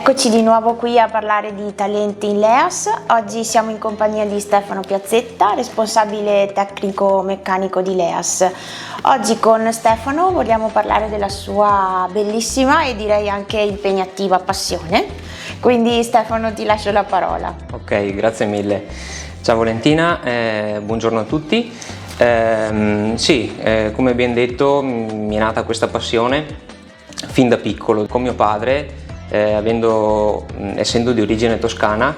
Eccoci di nuovo qui a parlare di talenti in LEAS. Oggi siamo in compagnia di Stefano Piazzetta, responsabile tecnico meccanico di LEAS. Oggi con Stefano vogliamo parlare della sua bellissima e direi anche impegnativa passione. Quindi Stefano, ti lascio la parola. Ok, grazie mille. Ciao Valentina, buongiorno a tutti. Come ben detto, mi è nata questa passione fin da piccolo con mio padre. Essendo di origine toscana,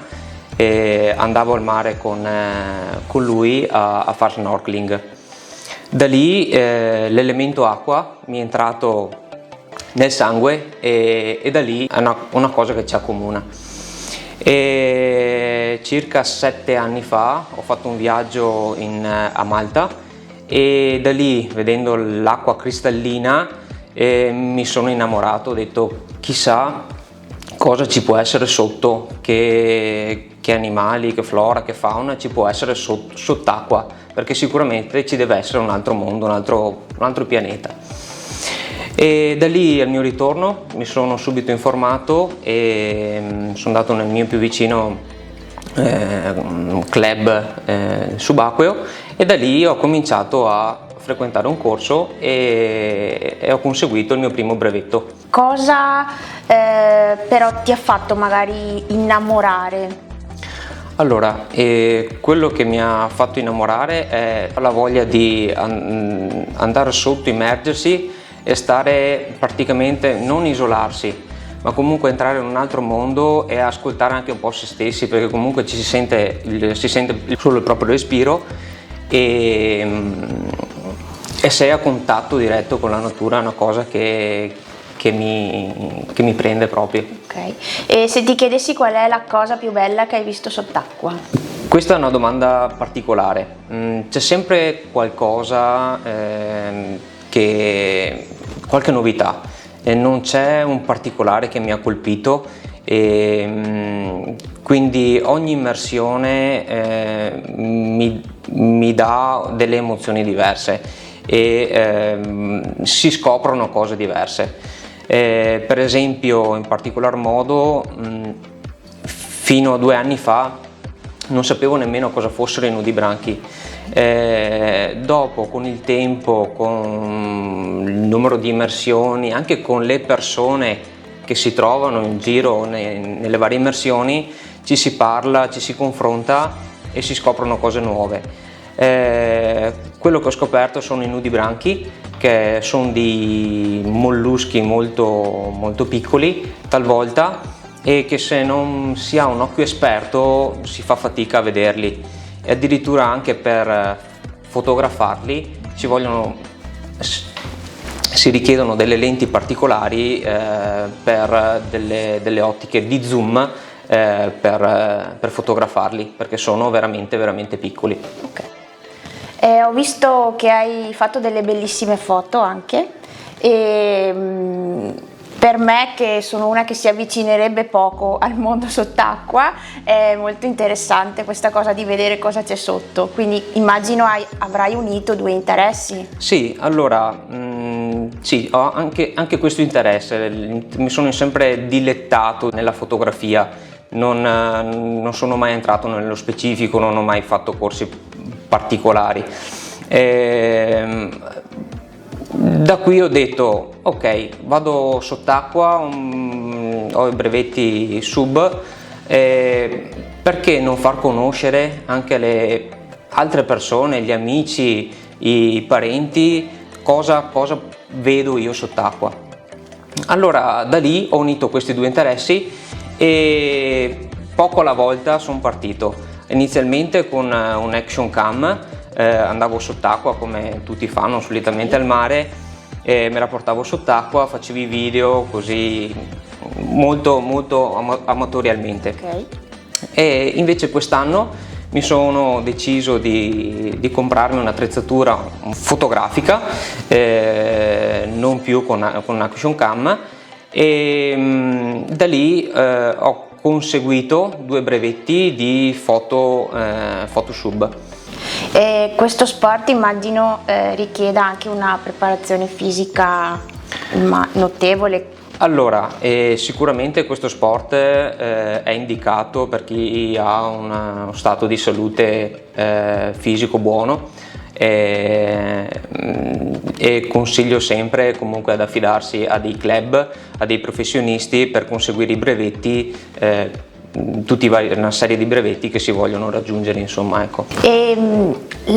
andavo al mare con lui a fare snorkeling. Da lì l'elemento acqua mi è entrato nel sangue e da lì è una cosa che ci accomuna. Circa 7 anni fa ho fatto un viaggio a Malta e da lì, vedendo l'acqua cristallina, mi sono innamorato. Ho detto chissà cosa ci può essere sotto, che animali, che flora, che fauna ci può essere sott'acqua, perché sicuramente ci deve essere un altro mondo, un altro pianeta. E da lì al mio ritorno mi sono subito informato e sono andato nel mio più vicino club subacqueo e da lì ho cominciato a frequentare un corso e ho conseguito il mio primo brevetto. Cosa però ti ha fatto magari innamorare? Allora, quello che mi ha fatto innamorare è la voglia di andare sotto, immergersi e stare praticamente, non isolarsi, ma comunque entrare in un altro mondo e ascoltare anche un po' se stessi, perché comunque si sente solo il proprio respiro e sei a contatto diretto con la natura, è una cosa che mi prende proprio. Ok, e se ti chiedessi qual è la cosa più bella che hai visto sott'acqua? Questa è una domanda particolare. C'è sempre qualcosa, qualche novità, non c'è un particolare che mi ha colpito, quindi ogni immersione mi dà delle emozioni diverse e si scoprono cose diverse. Per esempio, in particolar modo, fino a 2 anni fa non sapevo nemmeno cosa fossero i nudibranchi. Dopo, con il tempo, con il numero di immersioni, anche con le persone che si trovano in giro nelle varie immersioni, ci si parla, ci si confronta e si scoprono cose nuove. Quello che ho scoperto sono i nudibranchi, che sono di molluschi molto, molto piccoli talvolta e che se non si ha un occhio esperto si fa fatica a vederli, e addirittura anche per fotografarli si richiedono delle lenti particolari per delle ottiche di zoom per fotografarli, perché sono veramente veramente piccoli. Okay. Ho visto che hai fatto delle bellissime foto anche e per me, che sono una che si avvicinerebbe poco al mondo sott'acqua, è molto interessante questa cosa di vedere cosa c'è sotto, quindi immagino avrai unito 2 interessi. Sì, allora sì, ho anche questo interesse, mi sono sempre dilettato nella fotografia, non sono mai entrato nello specifico, non ho mai fatto corsi particolari. Da qui ho detto ok, vado sott'acqua, ho i brevetti sub, perché non far conoscere anche alle altre persone, gli amici, i parenti, cosa vedo io sott'acqua. Allora da lì ho unito questi 2 interessi e poco alla volta sono partito. Inizialmente con un action cam, andavo sott'acqua come tutti fanno solitamente al mare, me la portavo sott'acqua, facevo i video così molto molto amatorialmente. Okay. E invece quest'anno mi sono deciso di comprarmi un'attrezzatura fotografica, non più con action cam, e da lì ho conseguito 2 brevetti di Photoshop. E questo sport immagino richieda anche una preparazione fisica notevole, Allora, sicuramente questo sport è indicato per chi ha uno stato di salute fisico buono, e consiglio sempre comunque ad affidarsi a dei club, a dei professionisti per conseguire i brevetti, una serie di brevetti che si vogliono raggiungere, insomma, ecco. E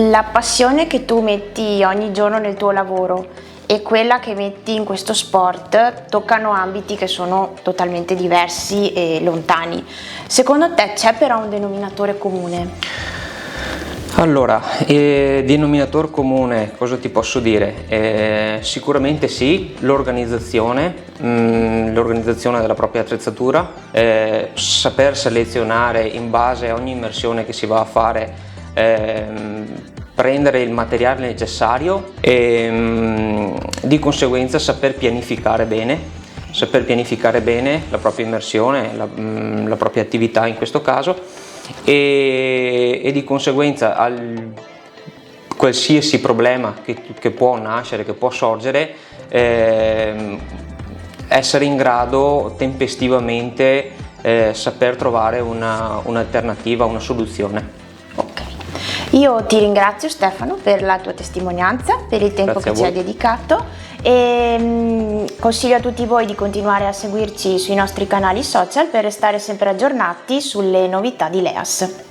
la passione che tu metti ogni giorno nel tuo lavoro e quella che metti in questo sport toccano ambiti che sono totalmente diversi e lontani. Secondo te c'è però un denominatore comune? Allora, denominatore comune, cosa ti posso dire? Sicuramente sì, l'organizzazione della propria attrezzatura, saper selezionare in base a ogni immersione che si va a fare, prendere il materiale necessario e di conseguenza saper pianificare bene la propria immersione, la propria attività in questo caso, e di conseguenza qualsiasi problema che può nascere, che può sorgere, essere in grado tempestivamente saper trovare un'alternativa, una soluzione. Ok. Io ti ringrazio Stefano per la tua testimonianza, per il tempo Grazie che a ci hai voi. dedicato e consiglio a tutti voi di continuare a seguirci sui nostri canali social per restare sempre aggiornati sulle novità di LEAS.